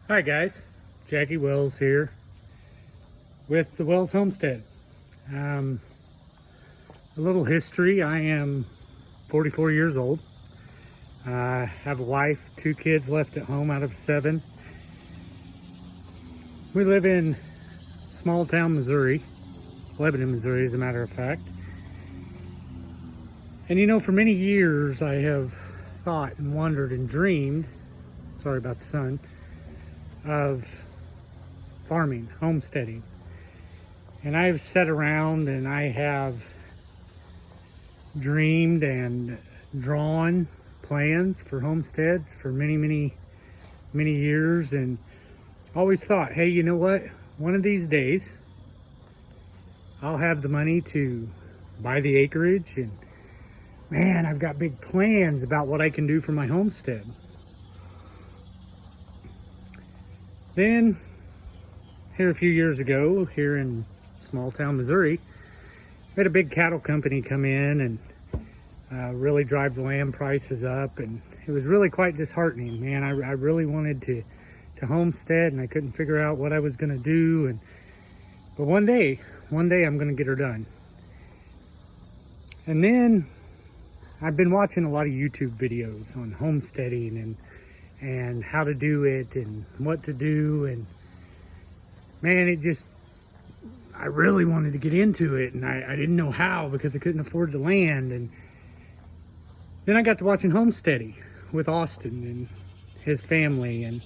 Hi guys, Jackie Wells here with the Wells Homestead. A little history. I am 44 years old. I have a wife, 2 kids left at home out of 7. We live in small town Missouri, Lebanon, Missouri as a matter of fact. And you know, for many years I have thought and wondered and dreamed, sorry about the sun, of farming, homesteading. And I've sat around and I have dreamed and drawn plans for homesteads for many years, and always thought, hey, you know what? One of these days I'll have the money to buy the acreage, and man, I've got big plans about what I can do for my homestead. Then, here a few years ago, here in small town Missouri, we had a big cattle company come in and really drive the land prices up, and it was really quite disheartening. Man, I really wanted to homestead, and I couldn't figure out what I was going to do. But one day I'm going to get her done. And then I've been watching a lot of YouTube videos on homesteading and how to do it and what to do, and man, I really wanted to get into it, and I didn't know how because I couldn't afford the land. And then I got to watching Homesteading with Austin and his family, and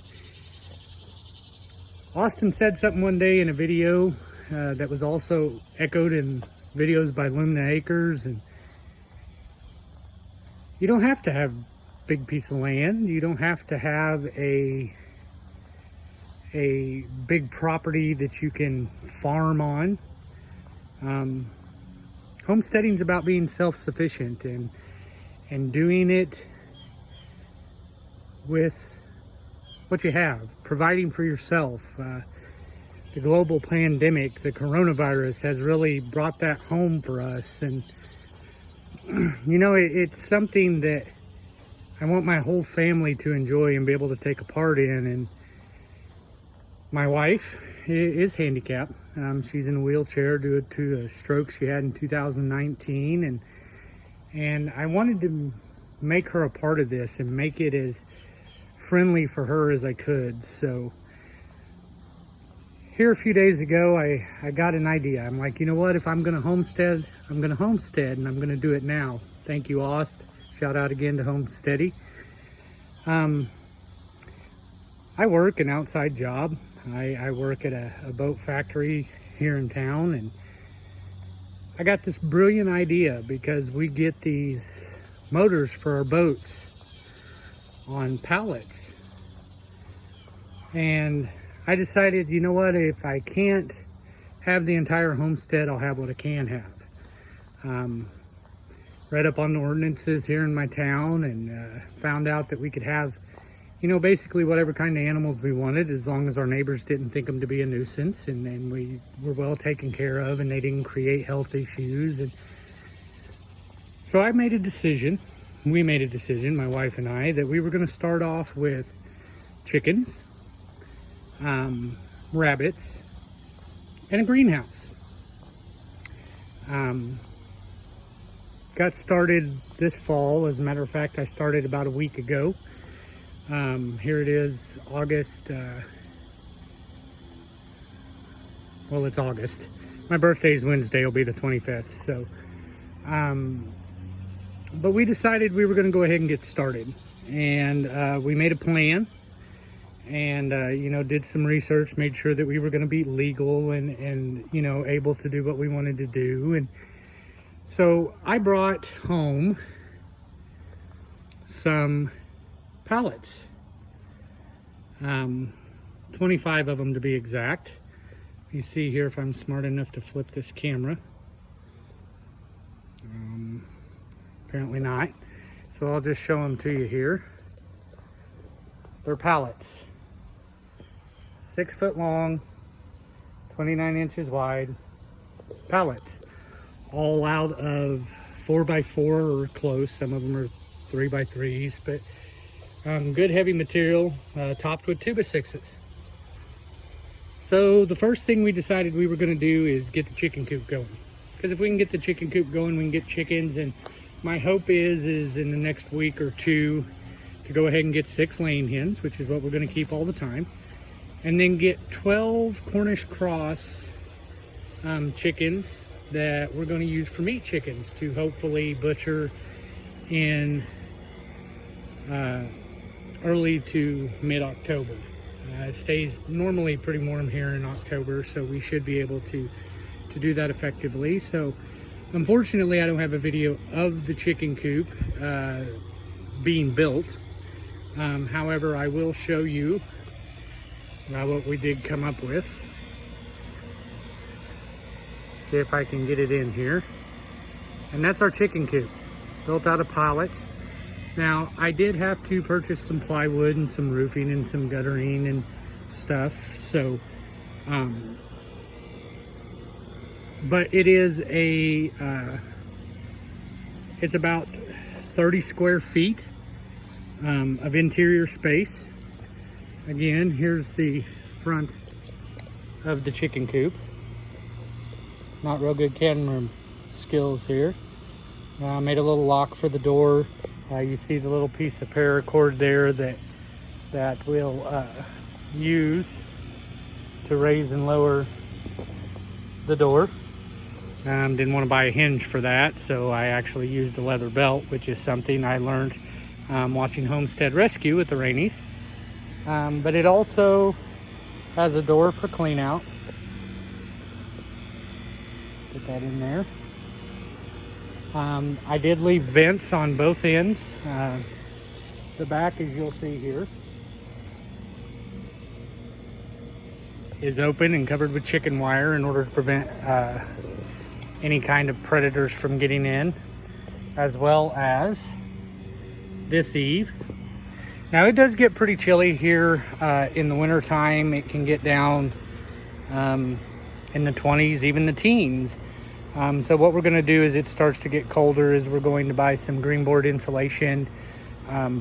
Austin said something one day in a video that was also echoed in videos by Lumina Acres, and you don't have to have big piece of land. You don't have to have a big property that you can farm on. Homesteading is about being self-sufficient and doing it with what you have, providing for yourself. The global pandemic, the coronavirus, has really brought that home for us, and you know, it's something that I want my whole family to enjoy and be able to take a part in. And my wife is handicapped. She's in a wheelchair due to a stroke she had in 2019, and I wanted to make her a part of this and make it as friendly for her as I could. So here a few days ago, I got an idea. I'm like, you know what? If I'm going to homestead, I'm going to homestead, and I'm going to do it now. Thank you, Aust. Shout out again to Homesteady. I work an outside job. I work at a boat factory here in town, and I got this brilliant idea because we get these motors for our boats on pallets. And I decided, you know what, if I can't have the entire homestead, I'll have what I can have. Read up on the ordinances here in my town, and found out that we could have, you know, basically whatever kind of animals we wanted, as long as our neighbors didn't think them to be a nuisance, and we were well taken care of, and they didn't create health issues. And so we made a decision, my wife and I, that we were going to start off with chickens, rabbits, and a greenhouse. Got started this fall. As a matter of fact, I started about a week ago. Here it is, August. Well, it's August. My birthday's Wednesday. It'll be the 25th. So, but we decided we were going to go ahead and get started, and we made a plan, and you know, did some research, made sure that we were going to be legal and you know, able to do what we wanted to do. And so I brought home some pallets, 25 of them to be exact. You see here, if I'm smart enough to flip this camera. Apparently not. So I'll just show them to you here. They're pallets. 6 foot long, 29 inches wide pallets. All out of 4x4 or close. Some of them are 3x3s, but good heavy material, topped with 2x6s. So the first thing we decided we were going to do is get the chicken coop going. Because if we can get the chicken coop going, we can get chickens. And my hope is in the next week or two to go ahead and get 6 laying hens, which is what we're going to keep all the time. And then get 12 Cornish cross chickens that we're going to use for meat chickens to hopefully butcher in early to mid-October. It stays normally pretty warm here in October, so we should be able to do that effectively. So unfortunately I don't have a video of the chicken coop being built. However, I will show you what we did come up with. See if I can get it in here. And that's our chicken coop, built out of pallets. Now, I did have to purchase some plywood and some roofing and some guttering and stuff. So, but it is it's about 30 square feet of interior space. Again, here's the front of the chicken coop. Not real good camera skills here. Made a little lock for the door. You see the little piece of paracord there that we'll use to raise and lower the door. Didn't want to buy a hinge for that, so I actually used a leather belt, which is something I learned watching Homestead Rescue with the Rainies. But it also has a door for clean out. Put that in there. I did leave vents on both ends. The back, as you'll see here, is open and covered with chicken wire in order to prevent any kind of predators from getting in, as well as this eave. Now it does get pretty chilly here in the winter time. It can get down in the 20s, even the teens. So what we're going to do as it starts to get colder is we're going to buy some green board insulation,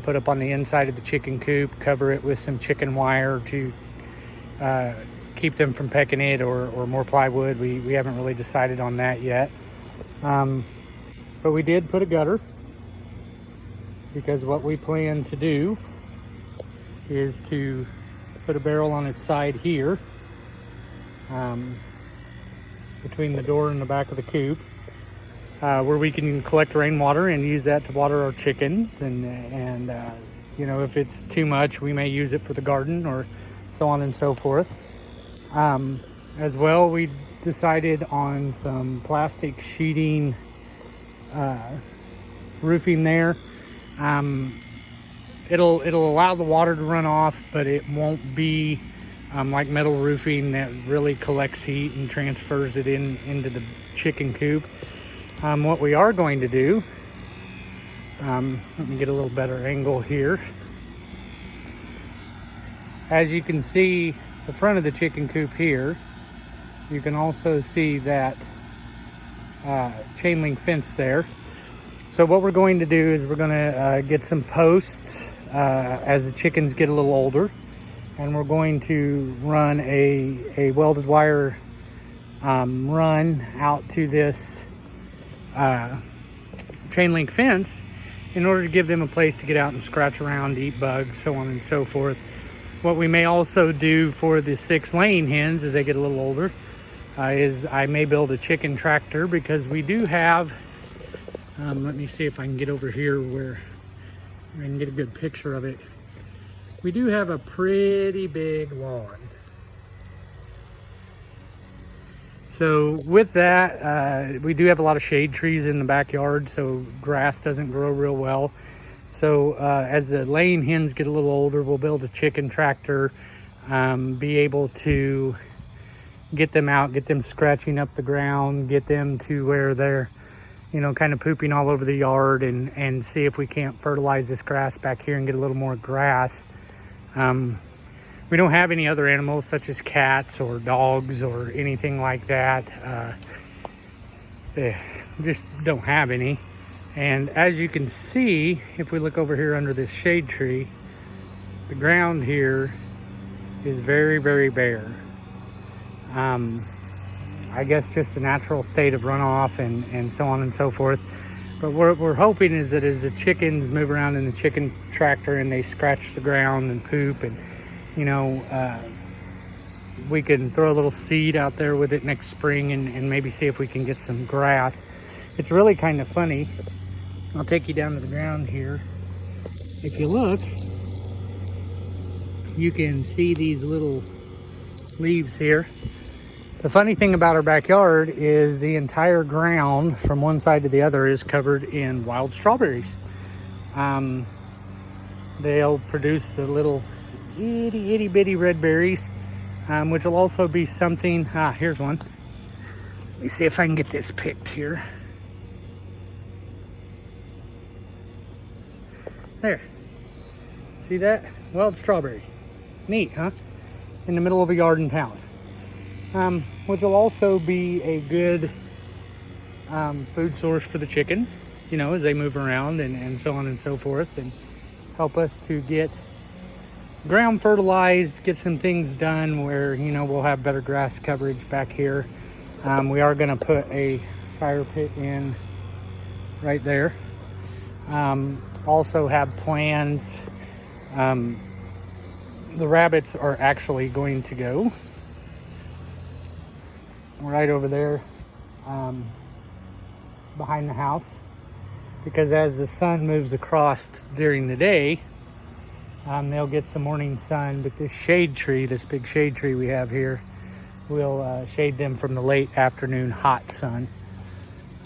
put up on the inside of the chicken coop, cover it with some chicken wire to keep them from pecking it, or more plywood. We haven't really decided on that yet. But we did put a gutter, because what we plan to do is to put a barrel on its side here, between the door and the back of the coop, where we can collect rainwater and use that to water our chickens. And you know, if it's too much, we may use it for the garden, or so on and so forth. As well, we decided on some plastic sheeting roofing there. It'll allow the water to run off, but it won't be like metal roofing that really collects heat and transfers it into the chicken coop. What we are going to do, let me get a little better angle here. As you can see the front of the chicken coop here, you can also see that chain link fence there. So what we're going to do is we're going to get some posts as the chickens get a little older, and we're going to run a welded wire run out to this chain link fence in order to give them a place to get out and scratch around, eat bugs, so on and so forth. What we may also do for the 6 laying hens as they get a little older is I may build a chicken tractor, because we do have, let me see if I can get over here where I can get a good picture of it. We do have a pretty big lawn. So with that, we do have a lot of shade trees in the backyard, so grass doesn't grow real well. So as the laying hens get a little older, we'll build a chicken tractor, be able to get them out, get them scratching up the ground, get them to where they're, you know, kind of pooping all over the yard, and see if we can't fertilize this grass back here and get a little more grass. We don't have any other animals such as cats or dogs or anything like that. Just don't have any. And as you can see, if we look over here under this shade tree, the ground here is very, very bare. I guess just a natural state of runoff and so on and so forth. But what we're hoping is that as the chickens move around in the chicken tractor and they scratch the ground and poop, and we can throw a little seed out there with it next spring and maybe see if we can get some grass. It's really kind of funny. I'll take you down to the ground here. If you look, you can see these little leaves here. The funny thing about our backyard is the entire ground from one side to the other is covered in wild strawberries. They'll produce the little itty bitty red berries, which will also be something. Here's one. Let me see if I can get this picked here. There. See that? Wild strawberry. Neat, huh? In the middle of a yard in town. Which will also be a good food source for the chickens, as they move around and so on and so forth, and help us to get ground fertilized, get some things done where, we'll have better grass coverage back here. We are going to put a fire pit in right there. Also have plans. The rabbits are actually going to go right over there behind the house, because as the sun moves across during the day, they'll get some morning sun, but this shade tree, this big shade tree we have here, will shade them from the late afternoon hot sun.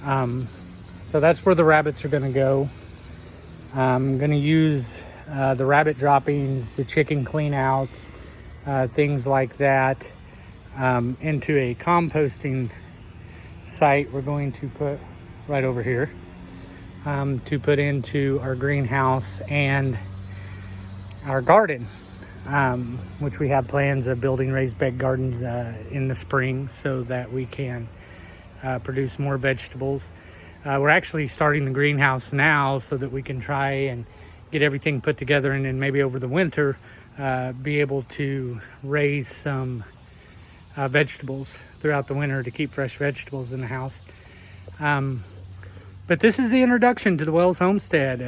So that's where the rabbits are going to go. I'm going to use the rabbit droppings, the chicken clean outs, things like that, into a composting site we're going to put right over here, to put into our greenhouse and our garden, which we have plans of building raised bed gardens in the spring so that we can produce more vegetables. We're actually starting the greenhouse now so that we can try and get everything put together, and then maybe over the winter be able to raise some vegetables throughout the winter to keep fresh vegetables in the house. But this is the introduction to the Wells Homestead.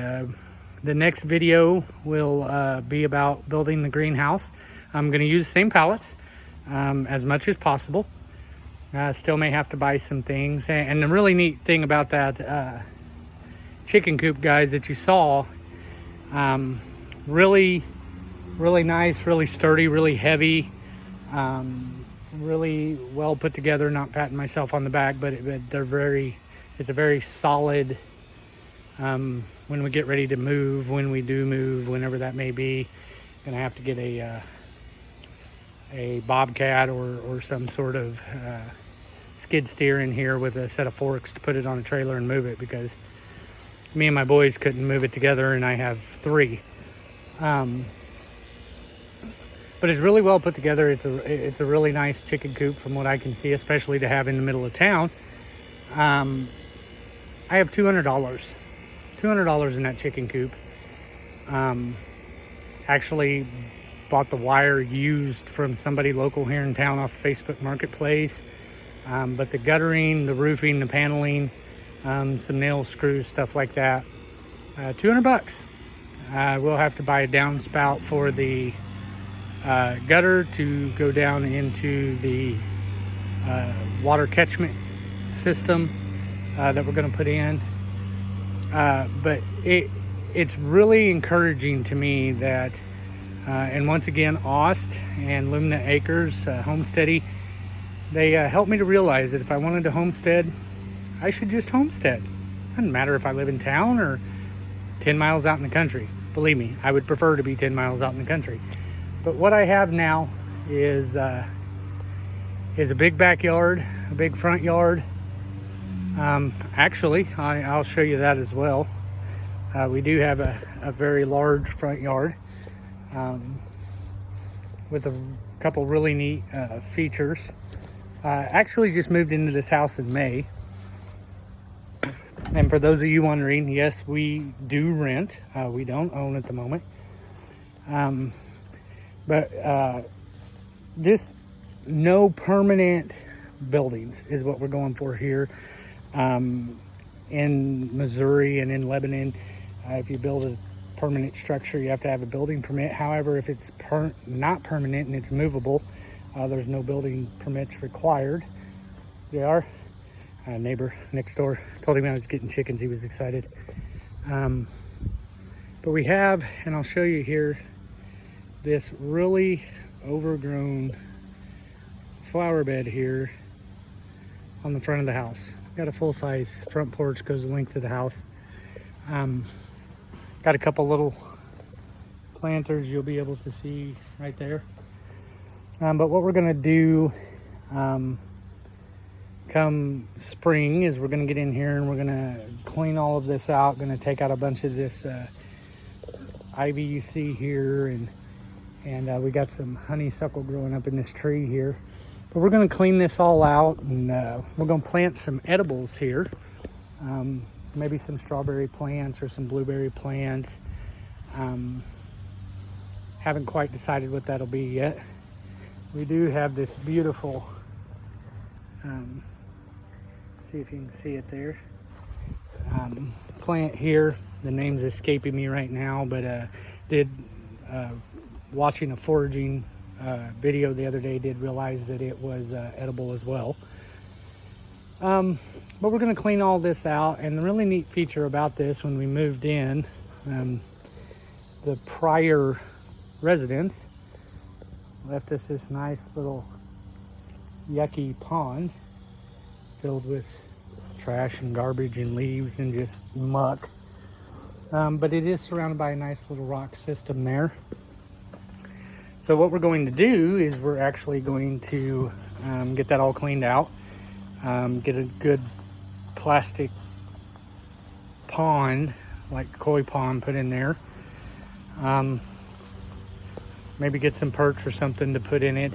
The next video will be about building the greenhouse. I'm going to use the same pallets as much as possible. Still may have to buy some things. And the really neat thing about that chicken coop, guys, that you saw, really nice, really sturdy, really heavy, really well put together. Not patting myself on the back, but it's a very solid, when we get ready to move, when we do move, whenever that may be. Gonna have to get a bobcat or some sort of skid steer in here with a set of forks to put it on a trailer and move it, because me and my boys couldn't move it together, and I have 3. But it's really well put together. It's a really nice chicken coop from what I can see, especially to have in the middle of town. I have $200 in that chicken coop. Actually bought the wire used from somebody local here in town off Facebook Marketplace. But the guttering, the roofing, the paneling, some nails, screws, stuff like that, $200. We'll have to buy a downspout for the gutter to go down into the water catchment system that we're going to put in. But it's really encouraging to me that, and once again, Ost and Lumina Acres Homesteady, they helped me to realize that if I wanted to homestead, I should just homestead. Doesn't matter if I live in town or 10 miles out in the country. Believe me, I would prefer to be 10 miles out in the country. But what I have now is a big backyard, a big front yard. Actually, I'll show you that as well. We do have a very large front yard with a couple really neat features. Actually just moved into this house in May. And for those of you wondering, yes, we do rent. We don't own at the moment. But this no permanent buildings is what we're going for here. In Missouri and in Lebanon, if you build a permanent structure, you have to have a building permit. However, if it's not permanent and it's movable, there's no building permits required. They are. Neighbor next door told him I was getting chickens. He was excited. But we have, and I'll show you here, this really overgrown flower bed here on the front of the house. Got a full-size front porch, goes the length of the house. Got a couple little planters you'll be able to see right there. But what we're gonna do come spring is we're gonna get in here and we're gonna clean all of this out. Gonna take out a bunch of this ivy you see here, and we got some honeysuckle growing up in this tree here. But we're gonna clean this all out, and we're gonna plant some edibles here. Maybe some strawberry plants or some blueberry plants. Haven't quite decided what that'll be yet. We do have this beautiful, see if you can see it there, plant here. The name's escaping me right now, but watching a foraging video the other day, did realize that it was edible as well. But we're going to clean all this out, and the really neat feature about this, when we moved in, the prior residents left us this nice little yucky pond filled with trash and garbage and leaves and just muck. But it is surrounded by a nice little rock system there. So what we're going to do is we're actually going to get that all cleaned out, get a good plastic pond, like koi pond, put in there. Maybe get some perch or something to put in it.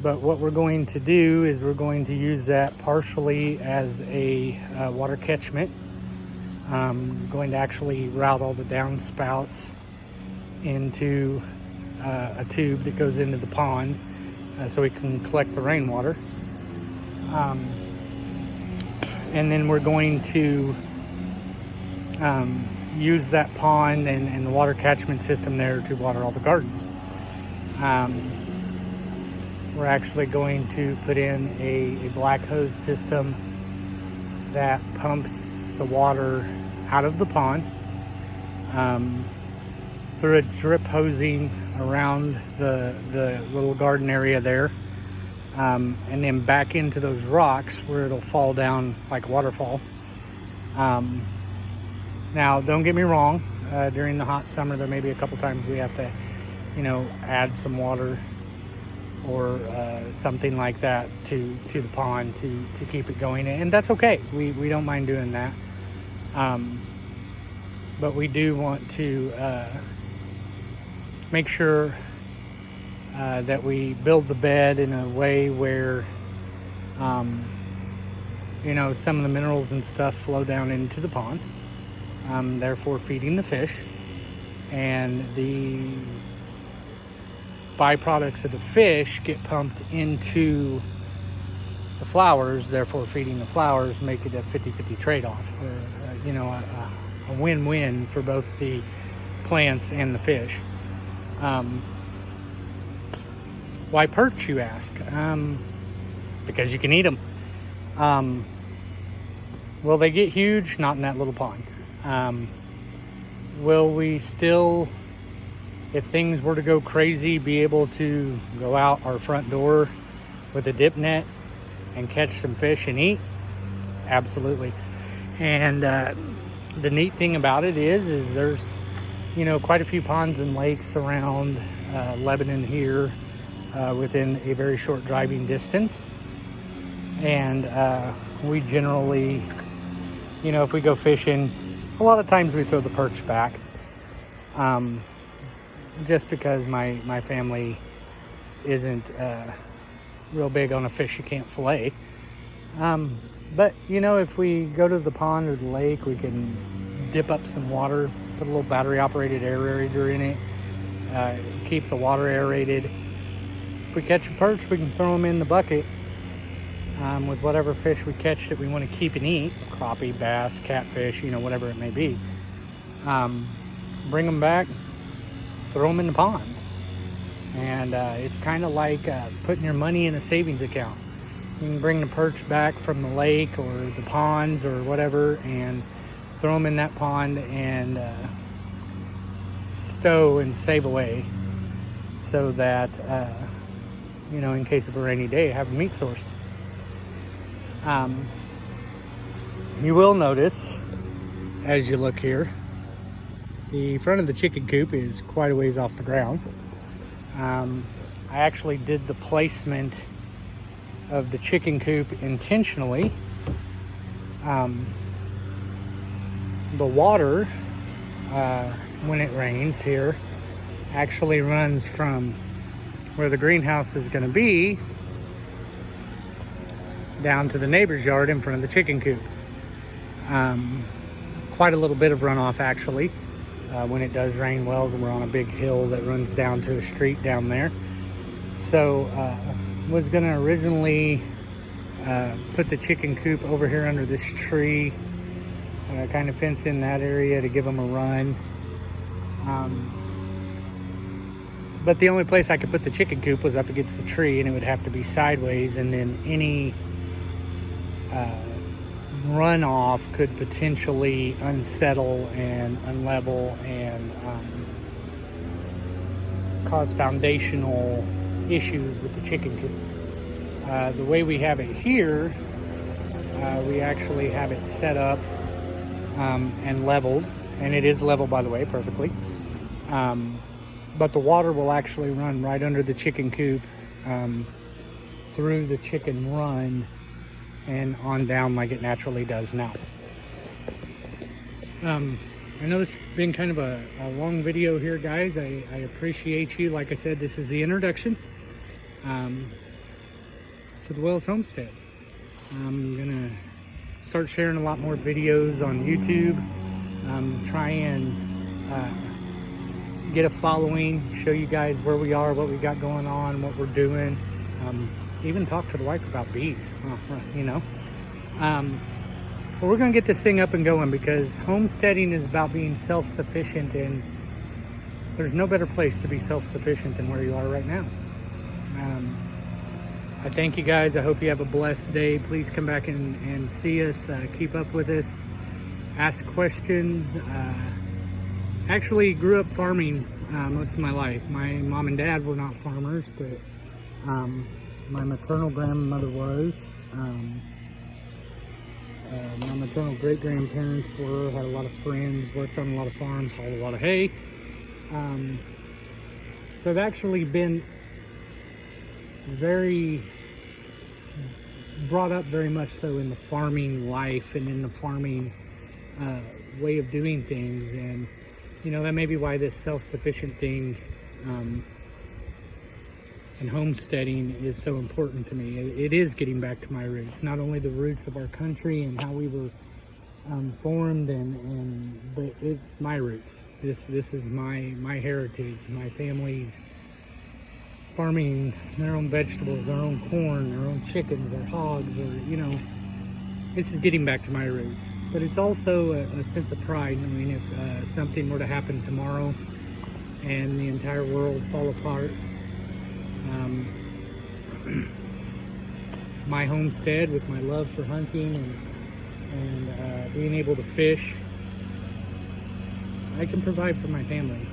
But what we're going to do is we're going to use that partially as a water catchment. Going to actually route all the downspouts into a tube that goes into the pond, so we can collect the rainwater. And then we're going to use that pond and the water catchment system there to water all the gardens. We're actually going to put in a black hose system that pumps the water out of the pond through a drip hosing around the little garden area there, and then back into those rocks where it'll fall down like a waterfall. Now, don't get me wrong, during the hot summer there may be a couple times we have to, add some water or something like that to the pond to keep it going, and that's okay. We don't mind doing that. But we do want to make sure that we build the bed in a way where some of the minerals and stuff flow down into the pond, therefore feeding the fish, and the byproducts of the fish get pumped into the flowers, therefore feeding the flowers, make it a 50-50 trade-off, a win-win for both the plants and the fish. Why perch, you ask? Because you can eat them. Will they get huge? Not in that little pond. Will we still, if things were to go crazy, be able to go out our front door with a dip net and catch some fish and eat? Absolutely. And the neat thing about it is there's quite a few ponds and lakes around Lebanon here, within a very short driving distance. And we generally, if we go fishing, a lot of times we throw the perch back, just because my family isn't real big on a fish you can't fillet. But if we go to the pond or the lake, we can dip up some water, put a little battery operated aerator in it, keep the water aerated we catch a perch, we can throw them in the bucket with whatever fish we catch that we want to keep and eat, crappie, bass, catfish, whatever it may be. Bring them back, throw them in the pond. And it's kind of like putting your money in a savings account. You can bring the perch back from the lake or the ponds or whatever and throw them in that pond and stow and save away so that, in case of a rainy day, have a meat source. You will notice, as you look here, the front of the chicken coop is quite a ways off the ground. I actually did the placement of the chicken coop intentionally. The water, when it rains here, actually runs from where the greenhouse is going to be down to the neighbor's yard in front of the chicken coop. Quite a little bit of runoff, actually. When it does rain, well, we're on a big hill that runs down to a street down there. So was going to originally put the chicken coop over here under this tree, kind of fence in that area to give them a run. But the only place I could put the chicken coop was up against the tree, and it would have to be sideways, and then any runoff could potentially unsettle and unlevel and cause foundational issues with the chicken coop. The way we have it here, we actually have it set up and leveled, and it is level, by the way, perfectly. But the water will actually run right under the chicken coop, through the chicken run, and on down like it naturally does now. I know this has been kind of a long video here, guys. I appreciate you. Like I said, this is the introduction to the Wells Homestead. I'm gonna start sharing a lot more videos on YouTube. Try and get a following, show you guys where we are, what we got going on, what we're doing. Even talk to the wife about bees, but we're going to get this thing up and going, because homesteading is about being self-sufficient, and there's no better place to be self-sufficient than where you are right now. I thank you guys. I hope you have a blessed day. Please come back and see us, keep up with us, ask questions. Actually grew up farming most of my life. My mom and dad were not farmers, but my maternal grandmother was. My maternal great-grandparents were, had a lot of friends, worked on a lot of farms, hauled a lot of hay. So I've actually been brought up very much so in the farming life and in the farming way of doing things. And, that may be why this self-sufficient thing and homesteading is so important to me. It is getting back to my roots, not only the roots of our country and how we were formed, but it's my roots. This is my heritage, my family's farming their own vegetables, their own corn, their own chickens, their hogs, or this is getting back to my roots. But it's also a sense of pride knowing if something were to happen tomorrow and the entire world fall apart, my homestead, with my love for hunting and being able to fish, I can provide for my family.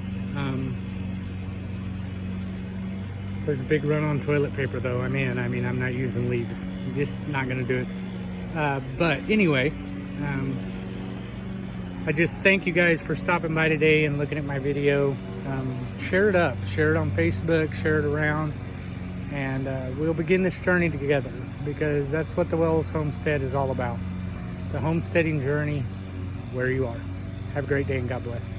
There's a big run on toilet paper, though. I'm not using leaves. I'm just not going to do it. But anyway, I just thank you guys for stopping by today and looking at my video. Share it up, share it on Facebook, share it around, and we'll begin this journey together, because that's what the Wells Homestead is all about. The homesteading journey where you are. Have a great day and God bless.